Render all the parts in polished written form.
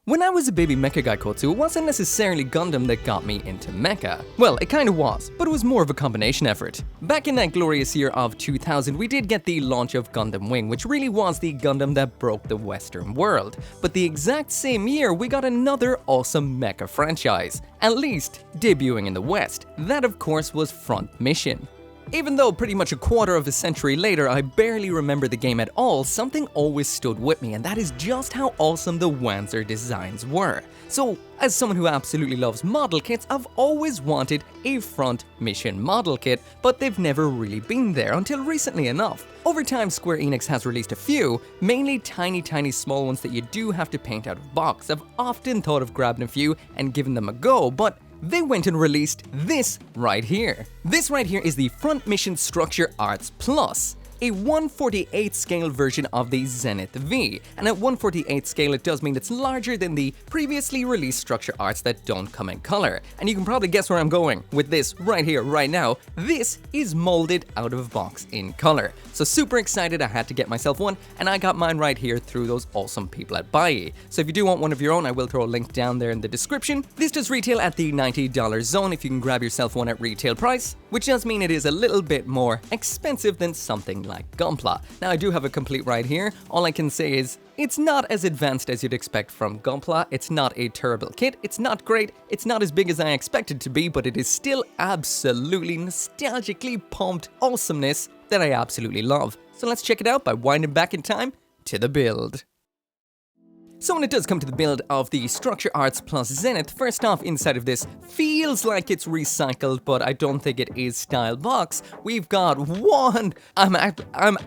When I was a baby Mecha Gaikotsu, it wasn't necessarily Gundam that got me into Mecha. Well, it kinda was, but it was more of a combination effort. Back in that glorious year of 2000, we did get the launch of Gundam Wing, which really was the Gundam that broke the Western world. But the exact same year, we got another awesome Mecha franchise, at least debuting in the West. That of course was Front Mission. Even though pretty much a quarter of a century later I barely remember the game at all, something always stood with me, and that is just how awesome the wanzer designs were. So, as someone who absolutely loves model kits, I've always wanted a Front Mission model kit, but they've never really been there until recently enough. Over time, Square Enix has released a few, mainly tiny small ones that you do have to paint out of box. I've often thought of grabbing a few and giving them a go, but they went and released this right here. This right here is the Front Mission Structure Arts Plus, a 1/48 scale version of the Zenith V, and at 1/48 scale it does mean it's larger than the previously released structure arts that don't come in color. And you can probably guess where I'm going with this right here, right now. This is molded out of box in color. So super excited, I had to get myself one, and I got mine right here through those awesome people at Bai. So if you do want one of your own, I will throw a link down there in the description. This does retail at the $90 zone if you can grab yourself one at retail price, which does mean it is a little bit more expensive than something like gunpla. Now I do have a complete right here. All I can say is it's not as advanced as you'd expect from gunpla. It's not a terrible kit, it's not great, it's not as big as I expected to be, but it is still absolutely nostalgically pumped awesomeness that I absolutely love. So let's check it out by winding back in time to the build. So when it does come to the build of the Structure Arts Plus Zenith, first off, inside of this feels like it's recycled, but I don't think it is style box. We've got one. I'm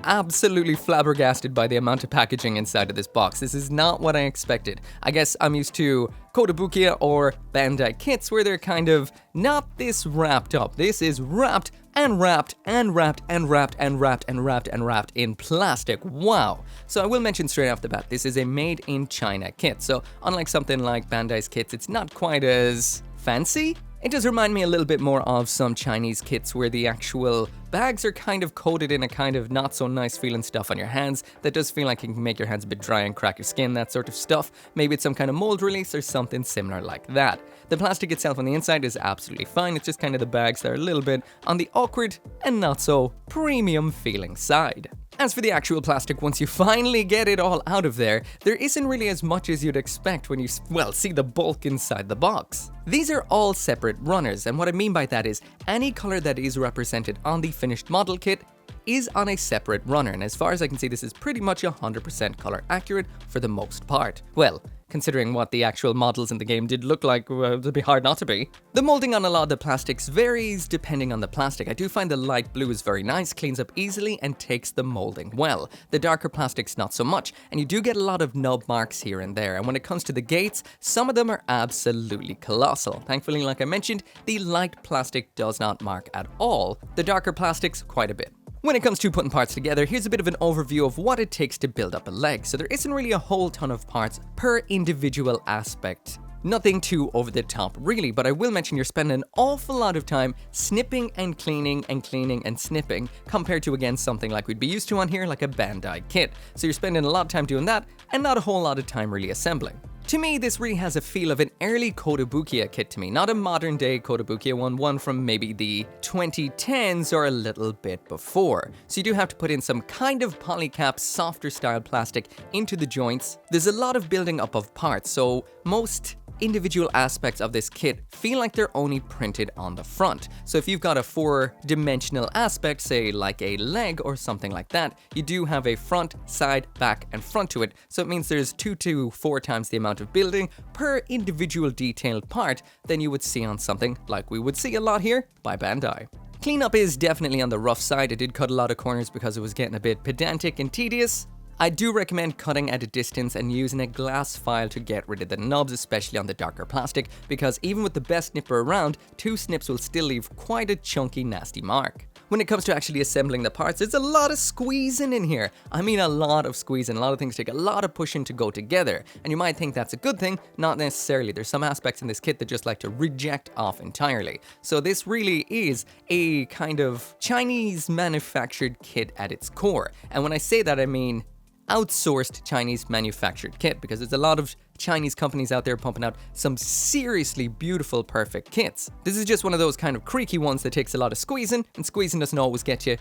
absolutely flabbergasted by the amount of packaging inside of this box. This is not what I expected. I guess I'm used to Kotobukiya or Bandai kits where they're kind of not this wrapped up. This is wrapped and wrapped and wrapped and wrapped and wrapped and wrapped and wrapped in plastic. Wow. So I will mention straight off the bat, this is a made in China kit. So unlike something like Bandai's kits, it's not quite as fancy. It does remind me a little bit more of some Chinese kits where the actual bags are kind of coated in a kind of not so nice feeling stuff on your hands that does feel like it can make your hands a bit dry and crack your skin, that sort of stuff. Maybe it's some kind of mold release or something similar like that. The plastic itself on the inside is absolutely fine, it's just kind of the bags that are a little bit on the awkward and not so premium feeling side. As for the actual plastic, once you finally get it all out of there, there isn't really as much as you'd expect when you, well, see the bulk inside the box. These are all separate runners, and what I mean by that is any color that is represented on the finished model kit is on a separate runner, and as far as I can see, this is pretty much 100% color accurate for the most part. Well, considering what the actual models in the game did look like, it'd be hard not to be. The molding on a lot of the plastics varies depending on the plastic. I do find the light blue is very nice, cleans up easily, and takes the molding well. The darker plastics not so much, and you do get a lot of nub marks here and there, and when it comes to the gates, some of them are absolutely colossal. Thankfully, like I mentioned, the light plastic does not mark at all. The darker plastics, quite a bit. When it comes to putting parts together, here's a bit of an overview of what it takes to build up a leg. So there isn't really a whole ton of parts per individual aspect. Nothing too over the top really, but I will mention you're spending an awful lot of time snipping and cleaning and snipping compared to, again, something like we'd be used to on here, like a Bandai kit. So you're spending a lot of time doing that and not a whole lot of time really assembling. To me, this really has a feel of an early Kotobukiya kit to me, not a modern day Kotobukiya one from maybe the 2010s or a little bit before. So you do have to put in some kind of polycap, softer style plastic into the joints. There's a lot of building up of parts, so most individual aspects of this kit feel like they're only printed on the front. So if you've got a 4-dimensional aspect, say like a leg or something like that, you do have a front, side, back, and front to it. So it means there's 2 to 4 times the amount of building per individual detailed part than you would see on something like we would see a lot here by Bandai. Cleanup is definitely on the rough side. I did cut a lot of corners because it was getting a bit pedantic and tedious. I do recommend cutting at a distance and using a glass file to get rid of the nubs, especially on the darker plastic, because even with the best snipper around, 2 snips will still leave quite a chunky, nasty mark. When it comes to actually assembling the parts, there's a lot of squeezing in here. I mean a lot of squeezing, a lot of things take a lot of pushing to go together, and you might think that's a good thing, not necessarily. There's some aspects in this kit that just like to reject off entirely. So this really is a kind of Chinese manufactured kit at its core, and when I say that I mean outsourced Chinese manufactured kit, because there's a lot of Chinese companies out there pumping out some seriously beautiful, perfect kits. This is just one of those kind of creaky ones that takes a lot of squeezing, and squeezing doesn't always get you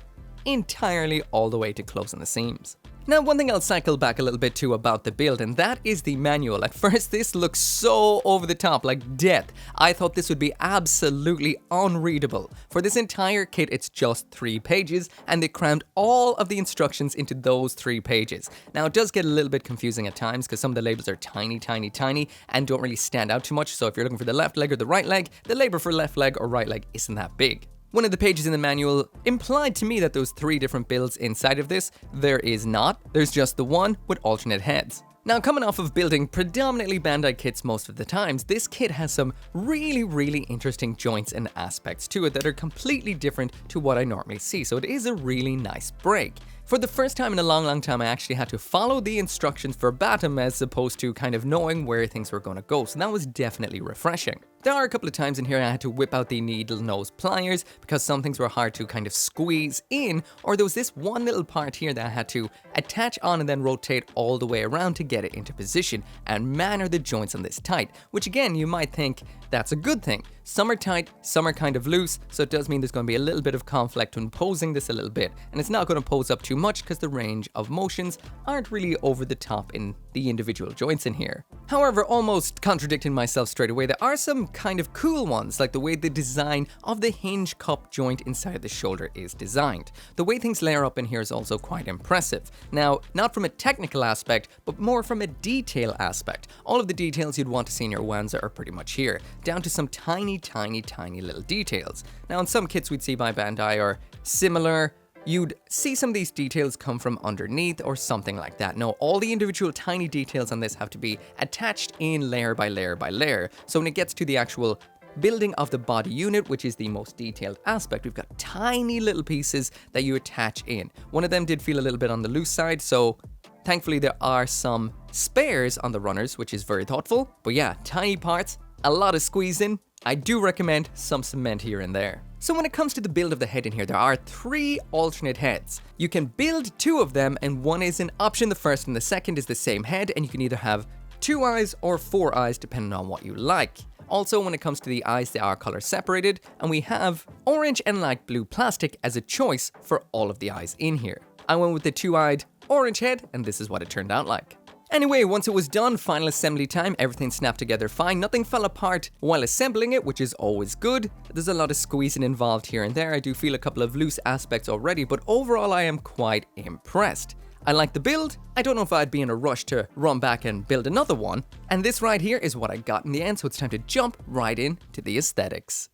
entirely all the way to closing the seams. Now, one thing I'll cycle back a little bit to about the build, and that is the manual. At first, this looks so over the top, like death. I thought this would be absolutely unreadable. For this entire kit, it's just 3 pages, and they crammed all of the instructions into those 3 pages. Now, it does get a little bit confusing at times, because some of the labels are tiny, tiny, tiny, and don't really stand out too much. So if you're looking for the left leg or the right leg, the label for left leg or right leg isn't that big. One of the pages in the manual implied to me that there was 3 different builds inside of this. There is not. There's just the one with alternate heads. Now, coming off of building predominantly Bandai kits most of the times, this kit has some really interesting joints and aspects to it that are completely different to what I normally see, so it is a really nice break. For the first time in a long time, I actually had to follow the instructions verbatim as opposed to kind of knowing where things were going to go, so that was definitely refreshing. There are a couple of times in here I had to whip out the needle nose pliers because some things were hard to kind of squeeze in, or there was this one little part here that I had to attach on and then rotate all the way around to get it into position, and man are the joints on this tight, which again you might think that's a good thing. Some are tight, some are kind of loose, so it does mean there's going to be a little bit of conflict when posing this a little bit, and it's not going to pose up too much because the range of motions aren't really over the top in the individual joints in here. However, almost contradicting myself straight away, there are some kind of cool ones, like the way the design of the hinge cup joint inside the shoulder is designed. The way things layer up in here is also quite impressive. Now, not from a technical aspect, but more from a detail aspect. All of the details you'd want to see in your wanzer are pretty much here, down to some tiny little details. Now, in some kits we'd see by Bandai or similar, you'd see some of these details come from underneath or something like that. No, all the individual tiny details on this have to be attached in layer by layer by layer. So when it gets to the actual building of the body unit, which is the most detailed aspect, we've got tiny little pieces that you attach in. One of them did feel a little bit on the loose side, so thankfully there are some spares on the runners, which is very thoughtful. But yeah, tiny parts, a lot of squeezing. I do recommend some cement here and there. So when it comes to the build of the head in here, there are 3 alternate heads. You can build 2 of them, and one is an option. The first and the second is the same head, and you can either have 2 eyes or 4 eyes depending on what you like. Also, when it comes to the eyes, they are color separated, and we have orange and light blue plastic as a choice for all of the eyes in here. I went with the 2-eyed orange head, and this is what it turned out like. Anyway, once it was done, final assembly time, everything snapped together fine, nothing fell apart while assembling it, which is always good. There's a lot of squeezing involved here and there. I do feel a couple of loose aspects already, but overall I am quite impressed. I like the build. I don't know if I'd be in a rush to run back and build another one, and this right here is what I got in the end, so it's time to jump right into the aesthetics.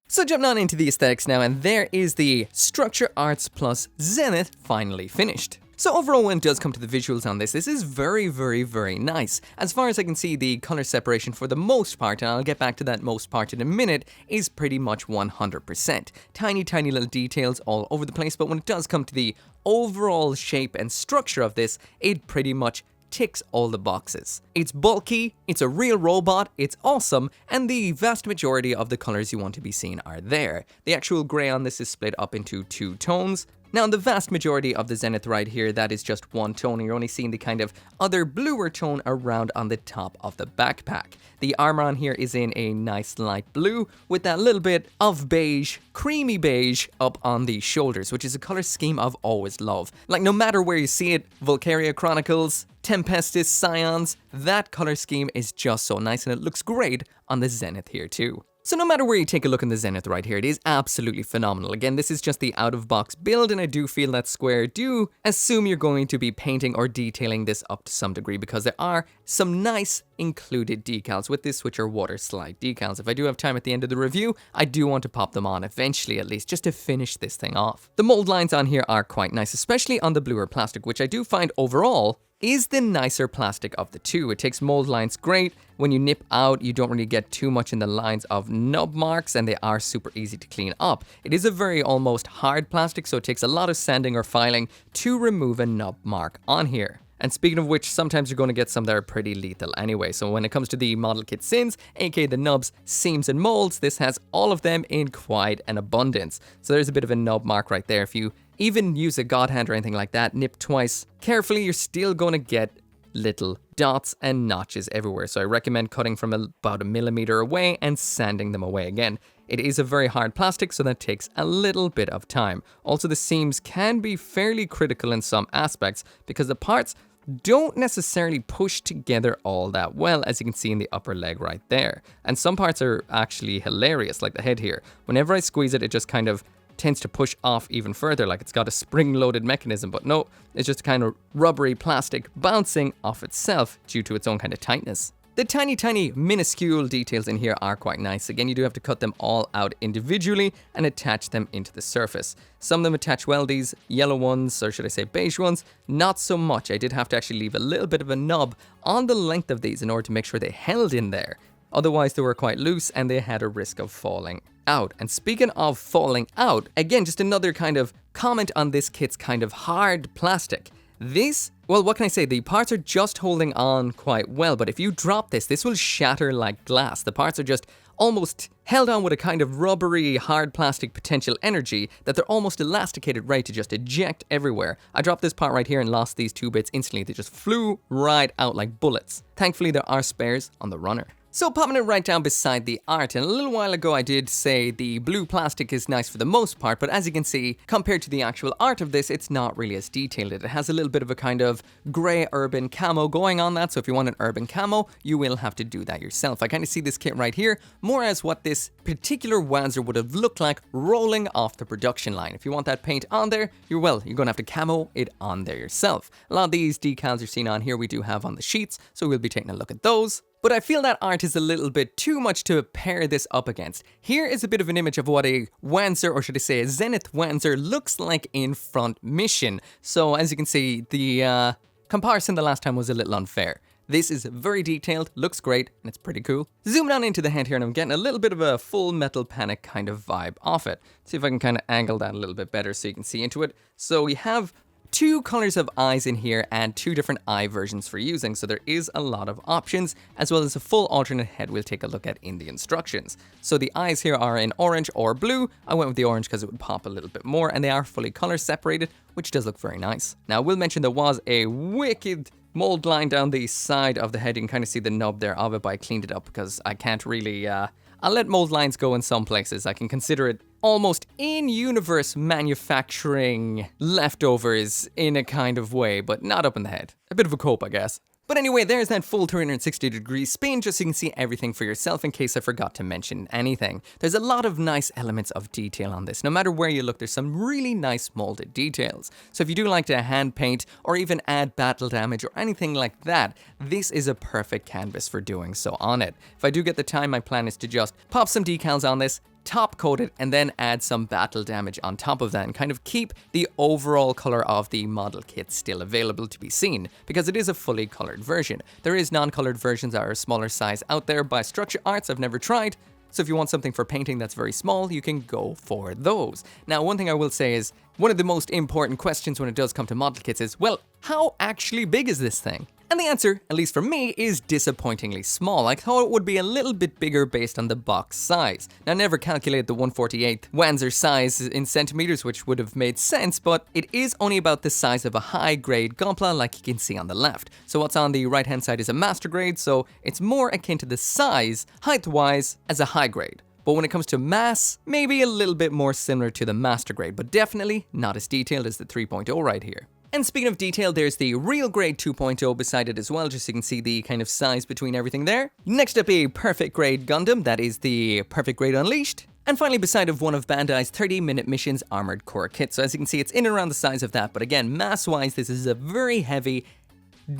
So jumping on into the aesthetics now, and there is the Structure Arts plus Zenith finally finished. So overall, when it does come to the visuals on this is very nice. As far as I can see, the color separation for the most part, and I'll get back to that most part in a minute, is pretty much 100%. Tiny little details all over the place, but when it does come to the overall shape and structure of this, it pretty much ticks all the boxes. It's bulky, it's a real robot, it's awesome, and the vast majority of the colors you want to be seeing are there. The actual gray on this is split up into 2 tones. Now, the vast majority of the Zenith right here, that is just 1 tone, and you're only seeing the kind of other bluer tone around on the top of the backpack. The armor on here is in a nice light blue with that little bit of beige, creamy beige up on the shoulders, which is a color scheme I've always loved. Like, no matter where you see it, Volcaria Chronicles, Tempestus, Scions, that color scheme is just so nice, and it looks great on the Zenith here too. So no matter where you take a look in the Zenith right here, it is absolutely phenomenal. Again, this is just the out-of-box build, and I do feel that Square do assume you're going to be painting or detailing this up to some degree, because there are some nice included decals with this, which are water slide decals. If I do have time at the end of the review, I do want to pop them on eventually, at least, just to finish this thing off. The mold lines on here are quite nice, especially on the bluer plastic, which I do find overall is the nicer plastic of the 2. It takes mold lines great. When you nip out, you don't really get too much in the lines of nub marks, and they are super easy to clean up. It is a very almost hard plastic, so it takes a lot of sanding or filing to remove a nub mark on here. And speaking of which, sometimes you're going to get some that are pretty lethal anyway. So when it comes to the model kit sins, aka the nubs, seams, and molds, this has all of them in quite an abundance. So there's a bit of a nub mark right there. If you even use a god hand or anything like that, nip twice carefully, you're still going to get little dots and notches everywhere. So I recommend cutting from about 1 millimeter away and sanding them away again. It is a very hard plastic, so that takes a little bit of time. Also, the seams can be fairly critical in some aspects because the parts don't necessarily push together all that well, as you can see in the upper leg right there. And some parts are actually hilarious, like the head here. Whenever I squeeze it, it just kind of tends to push off even further, like it's got a spring-loaded mechanism, but no, it's just kind of rubbery plastic bouncing off itself due to its own kind of tightness. The tiny minuscule details in here are quite nice. Again, you do have to cut them all out individually and attach them into the surface. Some of them attach well, these yellow ones, or should I say beige ones, not so much. I did have to actually leave a little bit of a nub on the length of these in order to make sure they held in there. Otherwise, they were quite loose and they had a risk of falling out. And speaking of falling out, again, just another kind of comment on this kit's kind of hard plastic. This, well, what can I say? The parts are just holding on quite well, but if you drop this, this will shatter like glass. The parts are just almost held on with a kind of rubbery, hard plastic potential energy that they're almost elasticated, ready to just eject everywhere. I dropped this part right here and lost these 2 bits instantly. They just flew right out like bullets. Thankfully, there are spares on the runner. So popping it right down beside the art, and a little while ago I did say the blue plastic is nice for the most part, but as you can see, compared to the actual art of this, it's not really as detailed. It has a little bit of a kind of grey urban camo going on that, so if you want an urban camo, you will have to do that yourself. I kind of see this kit right here more as what this particular wanzer would have looked like rolling off the production line. If you want that paint on there, you're going to have to camo it on there yourself. A lot of these decals you're seeing on here we do have on the sheets, so we'll be taking a look at those. But I feel that art is a little bit too much to pair this up against. Here is a bit of an image of what a wanzer, or should I say a Zenith wanzer, looks like in front mission. So as you can see, the comparison the last time was a little unfair. This is very detailed, looks great, and it's pretty cool. Zooming on into the head here, and I'm getting a little bit of a Full Metal Panic kind of vibe off it. See if I can kind of angle that a little bit better so you can see into it. So we have 2 colors of eyes in here and 2 different eye versions for using, so there is a lot of options, as well as a full alternate head we'll take a look at in the instructions. So the eyes here are in orange or blue. I went with the orange because it would pop a little bit more, and they are fully color separated, which does look very nice. Now I will mention there was a wicked mold line down the side of the head. You can kind of see the nub there of it, but I cleaned it up because I can't really, I'll let mold lines go in some places. I can consider it almost in-universe manufacturing leftovers in a kind of way, but not up in the head. A bit of a cope, I guess. But anyway, there's that full 360-degree spin, just so you can see everything for yourself in case I forgot to mention anything. There's a lot of nice elements of detail on this. No matter where you look, there's some really nice molded details. So if you do like to hand paint or even add battle damage or anything like that, this is a perfect canvas for doing so on it. If I do get the time, my plan is to just pop some decals on this, top coat it, and then add some battle damage on top of that and kind of keep the overall color of the model kit still available to be seen, because it is a fully colored version. There is non-colored versions that are a smaller size out there by Structure Arts I've never tried, so if you want something for painting that's very small, you can go for those. Now, one thing I will say is, one of the most important questions when it does come to model kits is, well, how actually big is this thing? And the answer, at least for me, is disappointingly small. I thought it would be a little bit bigger based on the box size. Now, I never calculated the 1/48 wanzer size in centimeters, which would have made sense, but it is only about the size of a high-grade gunpla, like you can see on the left. So what's on the right-hand side is a master grade, so it's more akin to the size, height-wise, as a high grade. But when it comes to mass, maybe a little bit more similar to the master grade, but definitely not as detailed as the 3.0 right here. And speaking of detail, there's the real grade 2.0 beside it as well, just so you can see the kind of size between everything there. Next up, a perfect grade Gundam, that is the perfect grade Unleashed. And finally, beside of one of Bandai's 30-minute missions armored core kit. So as you can see, it's in and around the size of that, but again, mass-wise, this is a very heavy,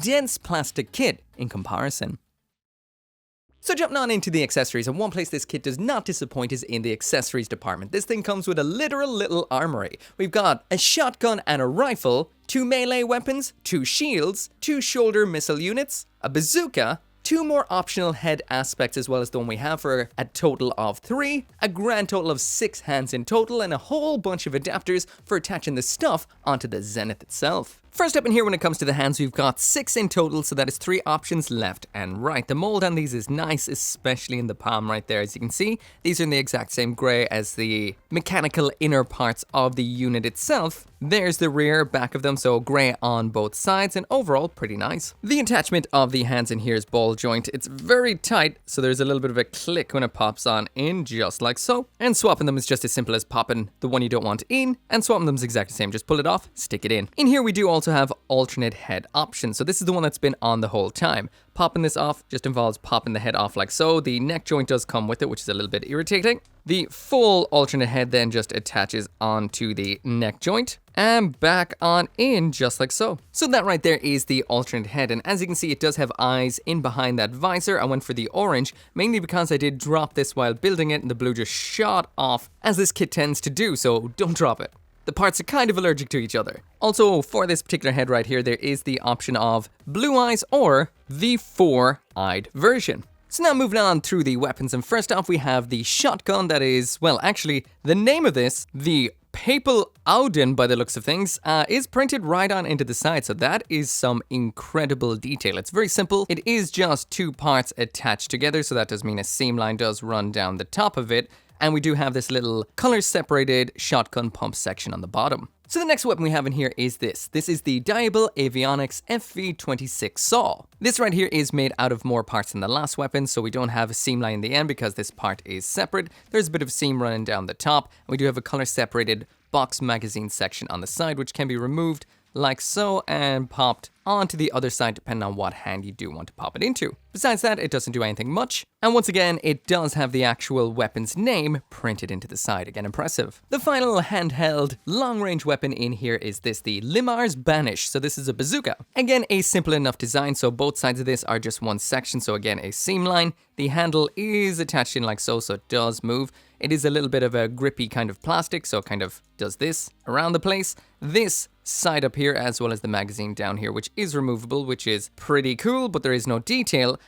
dense plastic kit in comparison. So jumping on into the accessories, and one place this kit does not disappoint is in the accessories department. This thing comes with a literal little armory. We've got a shotgun and a rifle, 2 melee weapons, 2 shields, 2 shoulder missile units, a bazooka, 2 more optional head aspects as well as the one we have for a total of 3, a grand total of 6 hands in total, and a whole bunch of adapters for attaching the stuff onto the Zenith itself. First up in here when it comes to the hands, we've got 6 in total, so that is 3 options left and right. The mold on these is nice, especially in the palm right there. As you can see, these are in the exact same grey as the mechanical inner parts of the unit itself. There's the rear, back of them, so grey on both sides, and overall pretty nice. The attachment of the hands in here is ball joint. It's very tight, so there's a little bit of a click when it pops on in, just like so. And swapping them is just as simple as popping the one you don't want in, and swapping them is exactly the same. Just pull it off, stick it in. In here we do also have alternate head options, so this is the one that's been on the whole time. Popping this off just involves popping the head off like so. The neck joint does come with it, which is a little bit irritating. The full alternate head then just attaches onto the neck joint and back on in, just like so. So that right there is the alternate head, and as you can see, it does have eyes in behind that visor. I went for the orange, mainly because I did drop this while building it, and the blue just shot off, as this kit tends to do, so don't drop it. The parts are kind of allergic to each other. Also, for this particular head right here, there is the option of blue eyes or the 4-eyed version. So now moving on through the weapons, and first off we have the shotgun that is, well, actually, the name of this, the Papal Auden by the looks of things, is printed right on into the side, so that is some incredible detail. It's very simple. It is just 2 parts attached together, so that does mean a seam line does run down the top of it. And we do have this little color-separated shotgun pump section on the bottom. So the next weapon we have in here is this. This is the Diable Avionics FV26 saw. This right here is made out of more parts than the last weapon, so we don't have a seam line in the end because this part is separate. There's a bit of seam running down the top, and we do have a color-separated box magazine section on the side, which can be removed like so and popped onto the other side depending on what hand you do want to pop it into. Besides that, it doesn't do anything much, and once again, it does have the actual weapon's name printed into the side. Again, impressive. The final handheld long-range weapon in here is this, the Limar's Banish. So this is a bazooka. Again, a simple enough design, so both sides of this are just one section, so again, a seam line. The handle is attached in like so, so it does move. It is a little bit of a grippy kind of plastic, so it kind of does this around the place. This side up here, as well as the magazine down here, which is removable, which is pretty cool, but there is no detail.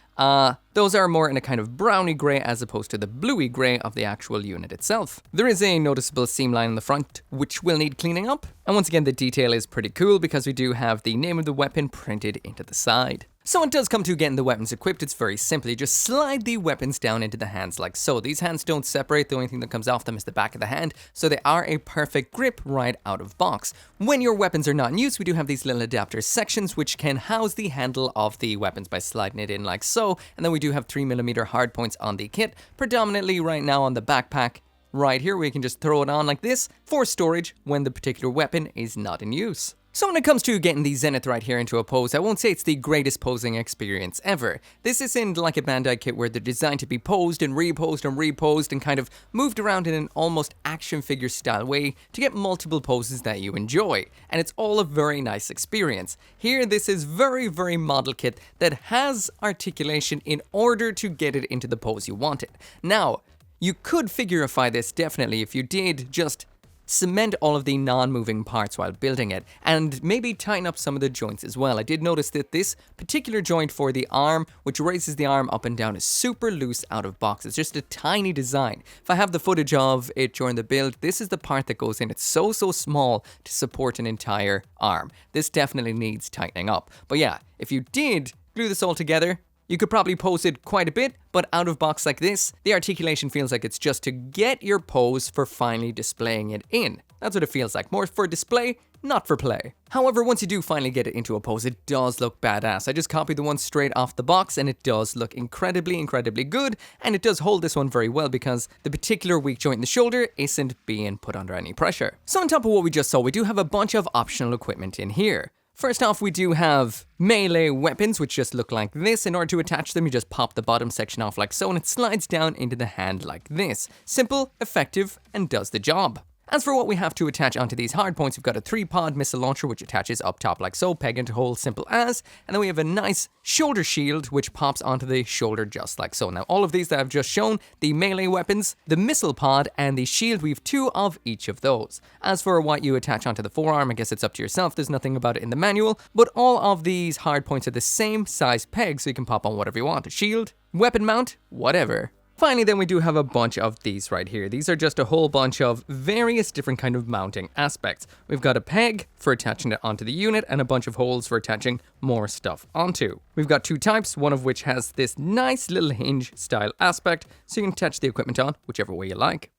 Those are more in a kind of browny grey as opposed to the bluey grey of the actual unit itself. There is a noticeable seam line in the front, which will need cleaning up. And once again, the detail is pretty cool because we do have the name of the weapon printed into the side. So when it does come to getting the weapons equipped, it's very simple. You just slide the weapons down into the hands like so. These hands don't separate. The only thing that comes off them is the back of the hand, so they are a perfect grip right out of box. When your weapons are not in use, we do have these little adapter sections which can house the handle of the weapons by sliding it in like so. And then we do have 3mm hard points on the kit, predominantly right now on the backpack. Right here, we can just throw it on like this for storage when the particular weapon is not in use. So when it comes to getting the Zenith right here into a pose, I won't say it's the greatest posing experience ever. This isn't like a Bandai kit where they're designed to be posed and reposed and reposed and kind of moved around in an almost action figure style way to get multiple poses that you enjoy. And it's all a very nice experience. Here, this is very, very model kit that has articulation in order to get it into the pose you want it. Now, you could figurify this definitely if you did just cement all of the non-moving parts while building it, and maybe tighten up some of the joints as well. I did notice that this particular joint for the arm, which raises the arm up and down, is super loose out of box. It's just a tiny design. If I have the footage of it during the build, this is the part that goes in. It's so small to support an entire arm. This definitely needs tightening up. But yeah, if you did glue this all together, you could probably pose it quite a bit, but out of box like this, the articulation feels like it's just to get your pose for finally displaying it in. That's what it feels like, more for display, not for play. However, once you do finally get it into a pose, it does look badass. I just copied the one straight off the box, and it does look incredibly good, and it does hold this one very well because the particular weak joint in the shoulder isn't being put under any pressure. So on top of what we just saw, we do have a bunch of optional equipment in here. First off, we do have melee weapons, which just look like this. In order to attach them, you just pop the bottom section off like so, and it slides down into the hand like this. Simple, effective, and does the job. As for what we have to attach onto these hard points, we've got a 3-pod missile launcher which attaches up top like so, peg into hole, simple as, and then we have a nice shoulder shield which pops onto the shoulder just like so. Now all of these that I've just shown, the melee weapons, the missile pod, and the shield, we have 2 of each of those. As for what you attach onto the forearm, I guess it's up to yourself, there's nothing about it in the manual, but all of these hard points are the same size peg, so you can pop on whatever you want. A shield, weapon mount, whatever. Finally, then we do have a bunch of these right here. These are just a whole bunch of various different kind of mounting aspects. We've got a peg for attaching it onto the unit and a bunch of holes for attaching more stuff onto. We've got two types, one of which has this nice little hinge style aspect, so you can attach the equipment on whichever way you like.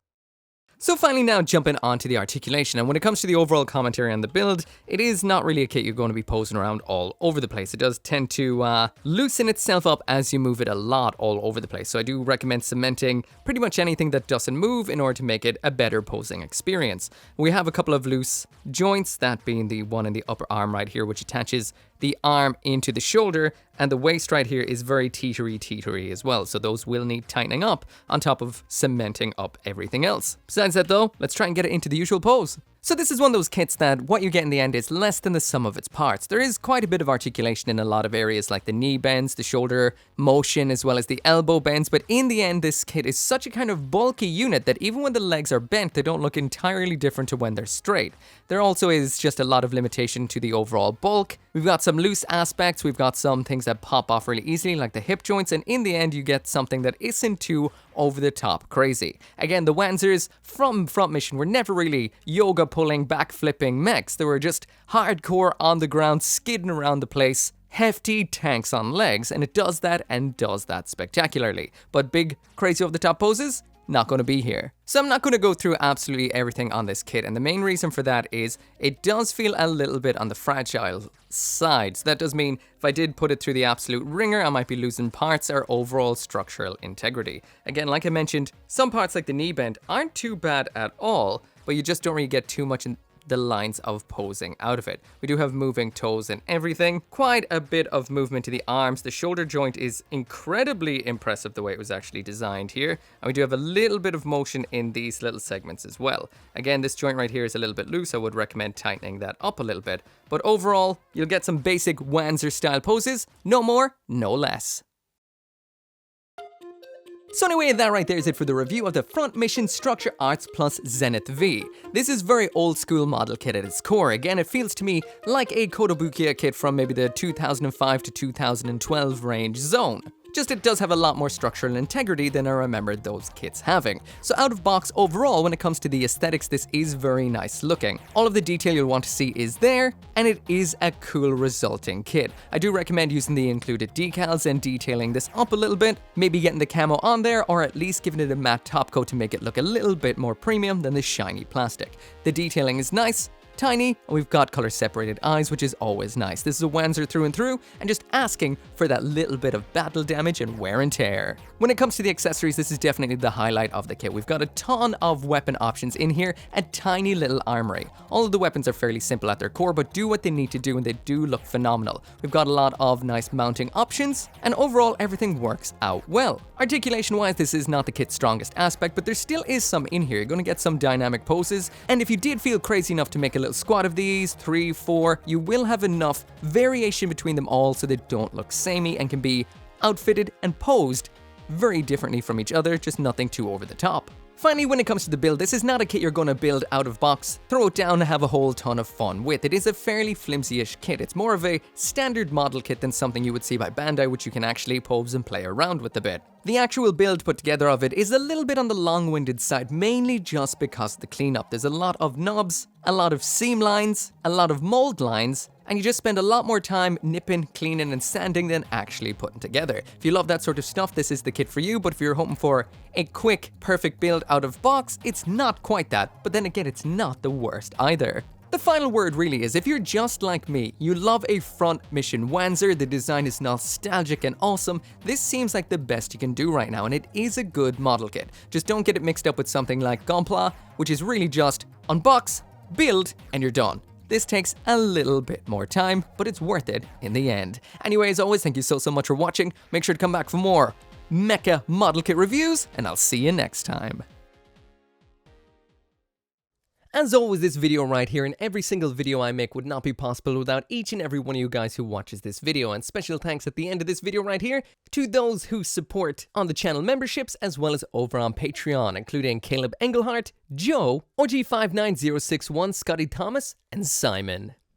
So finally now jumping onto the articulation, and when it comes to the overall commentary on the build, it is not really a kit you're going to be posing around all over the place. It does tend to loosen itself up as you move it a lot all over the place, so I do recommend cementing pretty much anything that doesn't move in order to make it a better posing experience. We have a couple of loose joints, that being the one in the upper arm right here, which attaches the arm into the shoulder, and the waist right here is very teetery as well, so those will need tightening up on top of cementing up everything else. Besides that though, let's try and get it into the usual pose. So this is one of those kits that what you get in the end is less than the sum of its parts. There is quite a bit of articulation in a lot of areas like the knee bends, the shoulder motion, as well as the elbow bends, but in the end this kit is such a kind of bulky unit that even when the legs are bent, they don't look entirely different to when they're straight. There also is just a lot of limitation to the overall bulk. We've got some loose aspects, we've got some things that pop off really easily like the hip joints, and in the end you get something that isn't too over the top crazy. Again, the wanzers from Front Mission were never really yoga pulling, back flipping mechs. They were just hardcore on the ground, skidding around the place, hefty tanks on legs, and it does that and does that spectacularly. But big, crazy over the top poses? Not going to be here. So I'm not going to go through absolutely everything on this kit, and the main reason for that is it does feel a little bit on the fragile side. So that does mean if I did put it through the absolute ringer, I might be losing parts or overall structural integrity. Again, like I mentioned, some parts like the knee bend aren't too bad at all, but you just don't really get too much in the lines of posing out of it. We do have moving toes and everything, quite a bit of movement to the arms. The shoulder joint is incredibly impressive the way it was actually designed here, and we do have a little bit of motion in these little segments as well. Again, this joint right here is a little bit loose. I would recommend tightening that up a little bit, but overall you'll get some basic wanzer style poses, no more, no less. So anyway, that right there is it for the review of the Front Mission Structure Arts Plus Zenith V. This is very old school model kit at its core. Again, it feels to me like a Kotobukiya kit from maybe the 2005 to 2012 range zone. Just it does have a lot more structural integrity than I remembered those kits having. So out of box overall, when it comes to the aesthetics, this is very nice looking. All of the detail you'll want to see is there, and it is a cool resulting kit. I do recommend using the included decals and detailing this up a little bit, maybe getting the camo on there, or at least giving it a matte top coat to make it look a little bit more premium than the shiny plastic. The detailing is nice, tiny, and we've got color separated eyes, which is always nice. This is a wanzer through and through, and just asking for that little bit of battle damage and wear and tear. When it comes to the accessories, this is definitely the highlight of the kit. We've got a ton of weapon options in here, a tiny little armory. All of the weapons are fairly simple at their core, but do what they need to do, and they do look phenomenal. We've got a lot of nice mounting options, and overall everything works out well. Articulation wise, this is not the kit's strongest aspect, but there still is some in here. You're going to get some dynamic poses, and if you did feel crazy enough to make a little squad of these, 3, 4, you will have enough variation between them all so they don't look samey and can be outfitted and posed very differently from each other, just nothing too over the top. Finally, when it comes to the build, this is not a kit you're going to build out of box, throw it down and have a whole ton of fun with. It is a fairly flimsy-ish kit. It's more of a standard model kit than something you would see by Bandai, which you can actually pose and play around with a bit. The actual build put together of it is a little bit on the long-winded side, mainly just because of the cleanup. There's a lot of knobs, a lot of seam lines, a lot of mold lines, and you just spend a lot more time nipping, cleaning, and sanding than actually putting together. If you love that sort of stuff, this is the kit for you, but if you're hoping for a quick, perfect build out of box, it's not quite that, but then again, it's not the worst either. The final word really is, if you're just like me, you love a Front Mission wanzer, the design is nostalgic and awesome, this seems like the best you can do right now, and it is a good model kit. Just don't get it mixed up with something like gunpla, which is really just unbox, build, and you're done. This takes a little bit more time, but it's worth it in the end. Anyway, as always, thank you so much for watching. Make sure to come back for more Mecha model kit reviews, and I'll see you next time. As always, this video right here and every single video I make would not be possible without each and every one of you guys who watches this video, and special thanks at the end of this video right here to those who support on the channel memberships as well as over on Patreon, including Caleb Engelhart, Joe, OG59061, Scotty Thomas, and Simon.